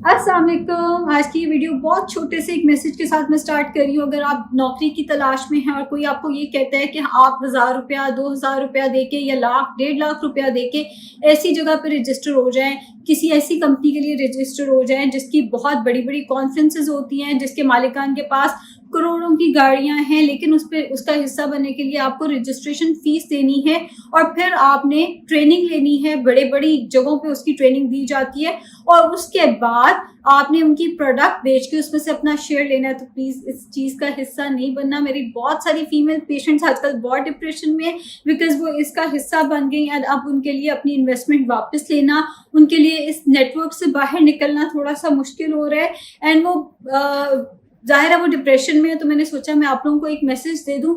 अस्सलाम वालेकुम। आज की ये वीडियो बहुत छोटे से एक मैसेज के साथ मैं स्टार्ट कर रही हूँ। अगर आप नौकरी की तलाश में हैं और कोई आपको ये कहता है कि आप 1000 रुपया 2000 रुपया देके या लाख 1.5 लाख रुपया देके ऐसी जगह पर रजिस्टर हो जाएं, किसी ऐसी कंपनी के लिए रजिस्टर हो जाएं जिसकी बहुत बड़ी बड़ी कॉन्फ्रेंसेज होती हैं, जिसके मालिकान के पास करोड़ों की गाड़ियां हैं, लेकिन उस पर उसका हिस्सा बनने के लिए आपको रजिस्ट्रेशन फीस देनी है और फिर आपने ट्रेनिंग लेनी है। बड़े बड़ी जगहों पे उसकी ट्रेनिंग दी जाती है और उसके बाद आपने उनकी प्रोडक्ट बेच के उसमें से अपना शेयर लेना है। तो प्लीज इस चीज का हिस्सा नहीं बनना। मेरी बहुत सारी फीमेल पेशेंट्स आजकल बहुत डिप्रेशन में बिकॉज वो इसका हिस्सा बन गई एंड अब उनके लिए अपनी इन्वेस्टमेंट वापस लेना, उनके लिए इस नेटवर्क से बाहर निकलना थोड़ा सा मुश्किल हो रहा है एंड वो जाहिर है वो डिप्रेशन में है। तो मैंने सोचा मैं आप लोगों को एक मैसेज दे दूं।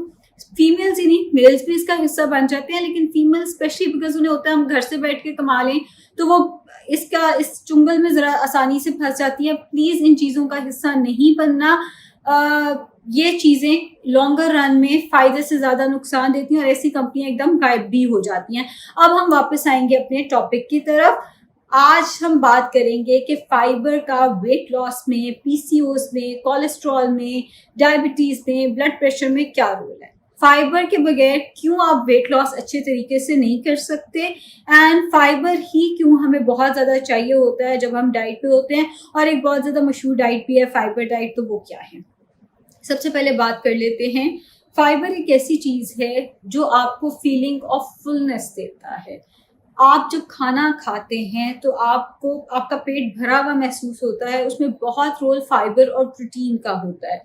फीमेल्स ही नहीं, मेल्स भी इसका हिस्सा बन जाते हैं, लेकिन फीमेल स्पेशली बिकॉज उन्हें होता है हम घर से बैठ के कमा लें, तो वो इस चुंगल में जरा आसानी से फंस जाती है। प्लीज इन चीजों का हिस्सा नहीं बनना। ये चीजें लॉन्गर रन में फायदे से ज्यादा नुकसान देती हैं और ऐसी कंपनियां एकदम गायब भी हो जाती हैं। अब हम वापस आएंगे अपने टॉपिक की तरफ। आज हम बात करेंगे कि फाइबर का वेट लॉस में, पीसीओएस में, कोलेस्ट्रॉल में, डायबिटीज में, ब्लड प्रेशर में क्या रोल है। फाइबर के बगैर क्यों आप वेट लॉस अच्छे तरीके से नहीं कर सकते एंड फाइबर ही क्यों हमें बहुत ज़्यादा चाहिए होता है जब हम डाइट पे होते हैं। और एक बहुत ज़्यादा मशहूर डाइट भी है फाइबर डाइट, तो वो क्या है। सबसे पहले बात कर लेते हैं। फाइबर एक ऐसी चीज़ है जो आपको फीलिंग ऑफ फुलनेस देता है। आप जब खाना खाते हैं तो आपको आपका पेट भरा हुआ महसूस होता है, उसमें बहुत रोल फाइबर और प्रोटीन का होता है।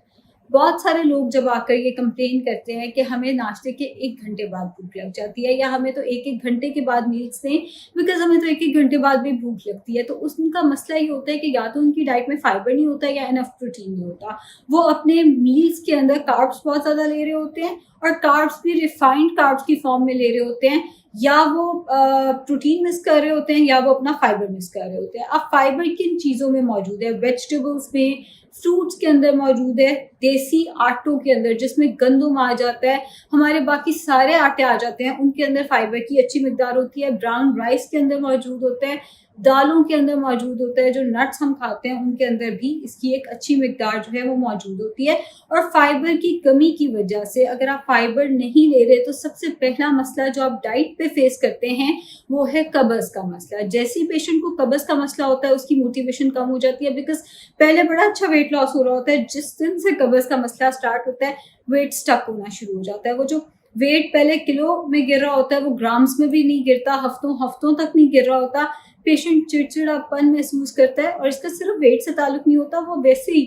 बहुत सारे लोग जब आकर ये कंप्लेन करते हैं कि हमें नाश्ते के 1 घंटे बाद भूख लग जाती है या हमें तो 1-1 घंटे के बाद मील्स दें बिकॉज हमें तो 1-1 घंटे बाद भी भूख लगती है, तो उनका मसला ये होता है कि या तो उनकी डाइट में फाइबर नहीं होता या इनफ प्रोटीन नहीं होता। वो अपने मील्स के अंदर कार्ब्स बहुत ज़्यादा ले रहे होते हैं और कार्ब्स भी रिफाइंड कार्ब्स की फॉर्म में ले रहे होते हैं, या वो प्रोटीन मिस कर रहे होते हैं या वो अपना फाइबर मिस कर रहे होते हैं। अब फाइबर किन चीज़ों में मौजूद है? वेजिटेबल्स में, फ्रूट्स के अंदर मौजूद है, देसी आटों के अंदर जिसमें गंदम आ जाता है, हमारे बाकी सारे आटे आ जाते हैं, उनके अंदर फाइबर की अच्छी मिकदार होती है। ब्राउन राइस के अंदर मौजूद होता है, दालों के अंदर मौजूद होता है, जो नट्स हम खाते हैं उनके अंदर भी इसकी एक अच्छी मिकदार जो है वो मौजूद होती है। और फाइबर की कमी की वजह से अगर आप फाइबर नहीं ले रहे तो सबसे पहला मसला जो आप डाइट पे फेस करते हैं वो है कब्ज का मसला। जैसे ही पेशेंट को कब्ज का मसला होता है उसकी मोटिवेशन कम हो जाती है बिकॉज पहले बड़ा अच्छा वेट लॉस हो रहा होता है, जिस दिन से कब्ज का मसला स्टार्ट होता है वेट स्टक होना शुरू हो जाता है। वो जो वेट पहले किलो में गिर रहा होता है वो ग्राम्स में भी नहीं गिरता, हफ्तों हफ्तों तक नहीं गिर रहा होता। पेशेंट चिड़चिड़ापन महसूस करता है और इसका सिर्फ वेट से ताल्लुक नहीं होता, वो वैसे ही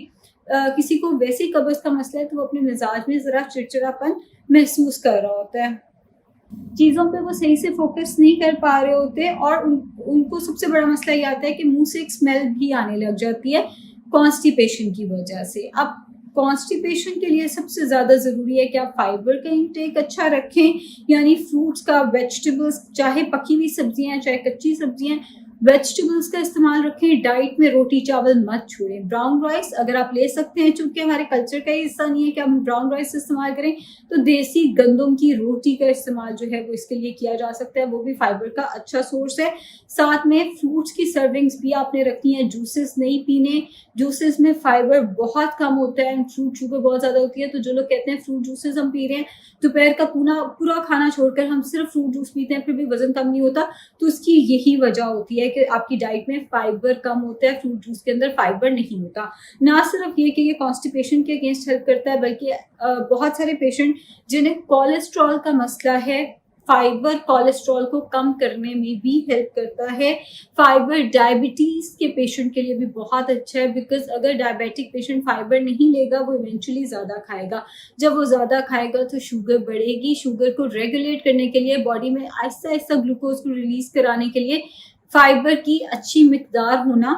किसी को वैसे ही कब्ज का मसला है तो वो अपने मिजाज में जरा चिड़चिड़ापन महसूस कर रहा होता है, चीज़ों पे वो सही से फोकस नहीं कर पा रहे होते और उनको सबसे बड़ा मसला ये आता है कि मुंह से एक स्मेल भी आने लग जाती है कॉन्स्टिपेशन की वजह से। अब कॉन्स्टिपेशन के लिए सबसे ज़्यादा ज़रूरी है कि आप फाइबर का इंटेक अच्छा रखें, यानी फ्रूट्स का, वेजिटेबल्स, चाहे पकी हुई सब्जियां चाहे कच्ची सब्जियां, वेजिटेबल्स का इस्तेमाल रखें। डाइट में रोटी चावल मत छोड़ें। ब्राउन राइस अगर आप ले सकते हैं, चूंकि हमारे कल्चर का ही हिस्सा नहीं है कि हम ब्राउन राइस इस्तेमाल करें, तो देसी गंदम की रोटी का इस्तेमाल जो है वो इसके लिए किया जा सकता है, वो भी फाइबर का अच्छा सोर्स है। साथ में फ्रूट्स की सर्विंग्स भी आपने रखनी है, जूसेस नहीं पीने, जूसेस में फाइबर बहुत कम होता है, फ्रूट शुगर बहुत ज़्यादा होती है। तो जो लोग कहते हैं फ्रूट जूसेस हम पी रहे हैं, दोपहर का पूरा खाना छोड़कर हम सिर्फ फ्रूट जूस पीते हैं फिर भी वजन कम नहीं होता, तो इसकी यही वजह होती है कि आपकी डाइट में फाइबर कम होता है, फ्रूट जूस के अंदर फाइबर नहीं होता। ना सिर्फ ये कि ये कॉन्स्टिपेशन के अगेंस्ट हेल्प करता है, बल्कि बहुत सारे पेशेंट जिन्हें कोलेस्ट्रॉल का मसला है, फाइबर कोलेस्ट्रॉल को कम करने में भी हेल्प करता है। फाइबर डायबिटीज के पेशेंट के लिए भी बहुत अच्छा है बिकॉज अगर डायबिटिक पेशेंट फाइबर नहीं लेगा वो इवेंचुअली ज़्यादा खाएगा, जब वो ज़्यादा खाएगा तो शुगर बढ़ेगी। शुगर को रेगुलेट करने के लिए, बॉडी में आहिस्ता आहिस्ता ग्लूकोज को रिलीज कराने के लिए फाइबर की अच्छी मिकदार होना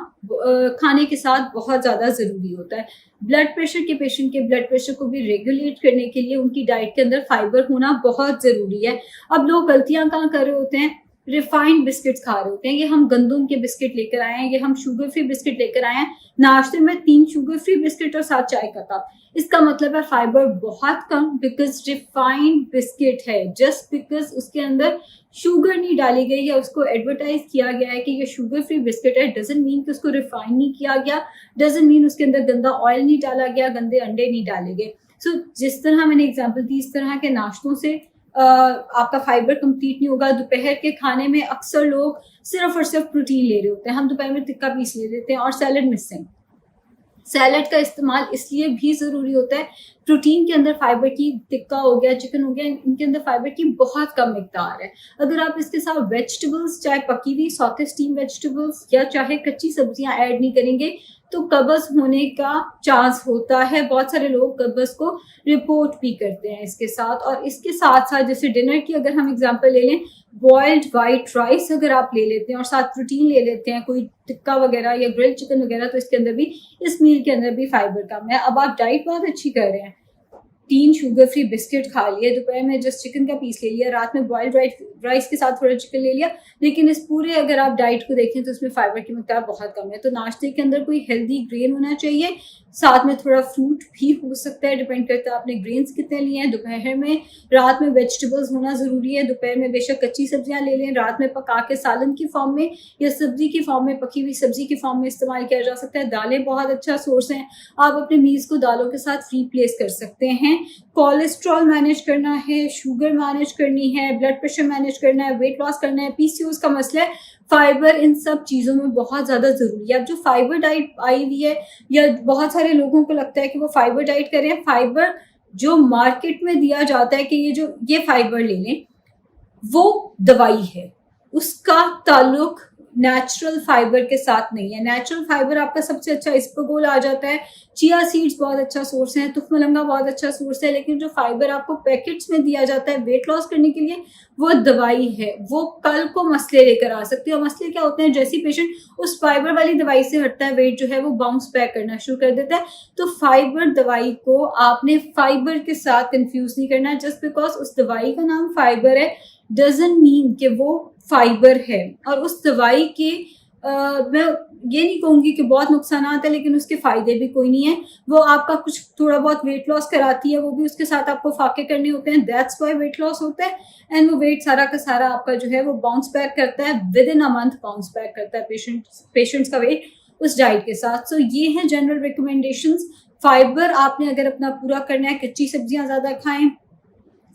खाने के साथ बहुत ज़्यादा ज़रूरी होता है। ब्लड प्रेशर के पेशेंट के ब्लड प्रेशर को भी रेगुलेट करने के लिए उनकी डाइट के अंदर फाइबर होना बहुत ज़रूरी है। अब लोग गलतियां कहाँ कर रहे होते हैं, रिफाइंड बिस्किट्स खा रहे होते हैं। ये हम गंदम के बिस्किट लेकर आए हैं, ये हम शुगर फ्री बिस्किट लेकर आए हैं, नाश्ते में 3 शुगर फ्री बिस्किट और साथ चाय का कप। इसका मतलब है फाइबर बहुत कम, बिकॉज रिफाइंड बिस्किट है। जस्ट बिकॉज उसके अंदर शुगर नहीं डाली गई या उसको एडवर्टाइज किया गया है कि ये शुगर फ्री बिस्किट है, डजंट मीन कि उसको रिफाइन नहीं किया गया, डजंट मीन उसके अंदर गंदा ऑयल नहीं डाला गया, गंदे अंडे नहीं डाले गए। सो जिस तरह मैंने एग्जाम्पल दी, इस तरह के नाश्तों से आपका फाइबर कंप्लीट नहीं होगा। दोपहर के खाने में अक्सर लोग सिर्फ और सिर्फ प्रोटीन ले रहे होते हैं। हम दोपहर में टिक्का पीस ले लेते हैं और सैलड मिसिंग। सैलड का इस्तेमाल इसलिए भी ज़रूरी होता है, प्रोटीन के अंदर फाइबर की, टिक्का हो गया, चिकन हो गया, इनके अंदर फाइबर की बहुत कम मिकदार है। अगर आप इसके साथ वेजिटेबल्स, चाहे पकी हुई सौते स्टीम वेजिटेबल्स या चाहे कच्ची सब्जियां ऐड नहीं करेंगे तो कब्ज होने का चांस होता है। बहुत सारे लोग कब्ज को रिपोर्ट भी करते हैं इसके साथ। और इसके साथ साथ जैसे डिनर की अगर हम एग्जांपल ले लें, बॉइल्ड वाइट राइस अगर आप ले लेते हैं और साथ प्रोटीन ले लेते हैं, कोई टिक्का वगैरह या ग्रिल्ड चिकन वगैरह, तो इसके अंदर भी, इस मील के अंदर भी फाइबर कम है। अब आप डाइट बहुत अच्छी कर रहे हैं, 3 शुगर फ्री बिस्किट खा लिए, दोपहर में जस्ट चिकन का पीस ले लिया, रात में बॉइल्ड राइस के साथ थोड़ा चिकन ले लिया, लेकिन इस पूरे अगर आप डाइट को देखें तो उसमें फाइबर की मिकदार बहुत कम है। तो नाश्ते के अंदर कोई हेल्दी ग्रेन होना चाहिए, साथ में थोड़ा फ्रूट भी हो सकता है, डिपेंड करता है आपने ग्रेन्स कितने लिए हैं। दोपहर में, रात में वेजिटेबल्स होना ज़रूरी है। दोपहर में बेशक कच्ची सब्जियां ले लें, रात में पका के सालन की फॉर्म में या सब्जी की फॉर्म में, पकी हुई सब्जी की फॉर्म में इस्तेमाल किया जा सकता है। दालें बहुत अच्छा सोर्स हैं, आप अपने मील्स को दालों के साथ रिप्लेस कर सकते हैं। कोलेस्ट्रॉल मैनेज करना है, शुगर मैनेज करनी है, ब्लड प्रेशर मैनेज करना है, वेट लॉस करना है, पीसीओएस का मसला है, फाइबर इन सब चीज़ों में बहुत ज़्यादा ज़रूरी है। अब जो फाइबर डाइट आई हुई है, या बहुत सारे लोगों को लगता है कि वो फाइबर डाइट करें, फाइबर जो मार्केट में दिया जाता है कि ये फाइबर ले लें, वो दवाई है, उसका ताल्लुक नेचुरल फाइबर के साथ नहीं है। नेचुरल फाइबर आपका सबसे अच्छा इसबगोल आ जाता है, चिया सीड्स बहुत अच्छा सोर्स है, तुख मलंगा बहुत अच्छा सोर्स है, लेकिन जो फाइबर आपको पैकेट्स में दिया जाता है वेट लॉस करने के लिए, वो दवाई है, वो कल को मसले लेकर आ सकती है। और मसले क्या होते हैं, जैसे पेशेंट उस फाइबर वाली दवाई से हटता है, वेट जो है वो बाउंस बैक करना शुरू कर देता है। तो फाइबर दवाई को आपने फाइबर के साथ कंफ्यूज नहीं करना। जस्ट बिकॉज उस दवाई का नाम फाइबर है डजंट मीन कि वो फाइबर है। और उस दवाई के मैं ये नहीं कहूँगी कि बहुत नुकसानात है, लेकिन उसके फ़ायदे भी कोई नहीं है। वो आपका कुछ थोड़ा बहुत वेट लॉस कराती है, वो भी उसके साथ आपको फाके करने होते हैं, दैट्स वाई वेट लॉस होता है। एंड वो वेट सारा का सारा आपका जो है वो बाउंस बैक करता है, with in a month bounce back करता है पेशेंट्स का वेट उस डाइट के साथ। सो ये है जनरल रिकमेंडेशंस। फाइबर आपने अगर अपना पूरा करना है, कच्ची सब्जियां ज़्यादा खाएं,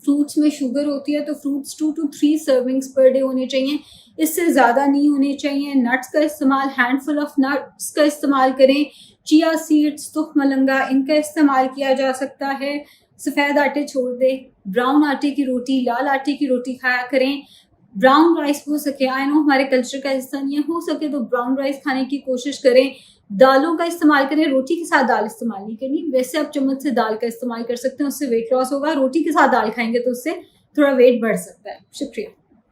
फ्रूट्स में शुगर होती है तो fruits 2 to 3 servings per day होने चाहिए, इससे ज़्यादा नहीं होने चाहिए। नट्स का इस्तेमाल, हैंडफुल ऑफ नट्स का इस्तेमाल करें, चिया सीड्स, तुख मलंगा, इनका इस्तेमाल किया जा सकता है। सफ़ेद आटे छोड़ दें, ब्राउन आटे की रोटी, लाल आटे की रोटी खाया करें। ब्राउन राइस हो सके, आई नो हमारे कल्चर का हिस्सा नहीं है, हो सके तो ब्राउन राइस खाने की कोशिश करें। दालों का इस्तेमाल करें, रोटी के साथ दाल इस्तेमाल नहीं करनी। वैसे आप चम्मच से दाल का इस्तेमाल कर सकते हैं, उससे वेट लॉस होगा। रोटी के साथ दाल खाएंगे तो उससे थोड़ा वेट बढ़ सकता है। शुक्रिया।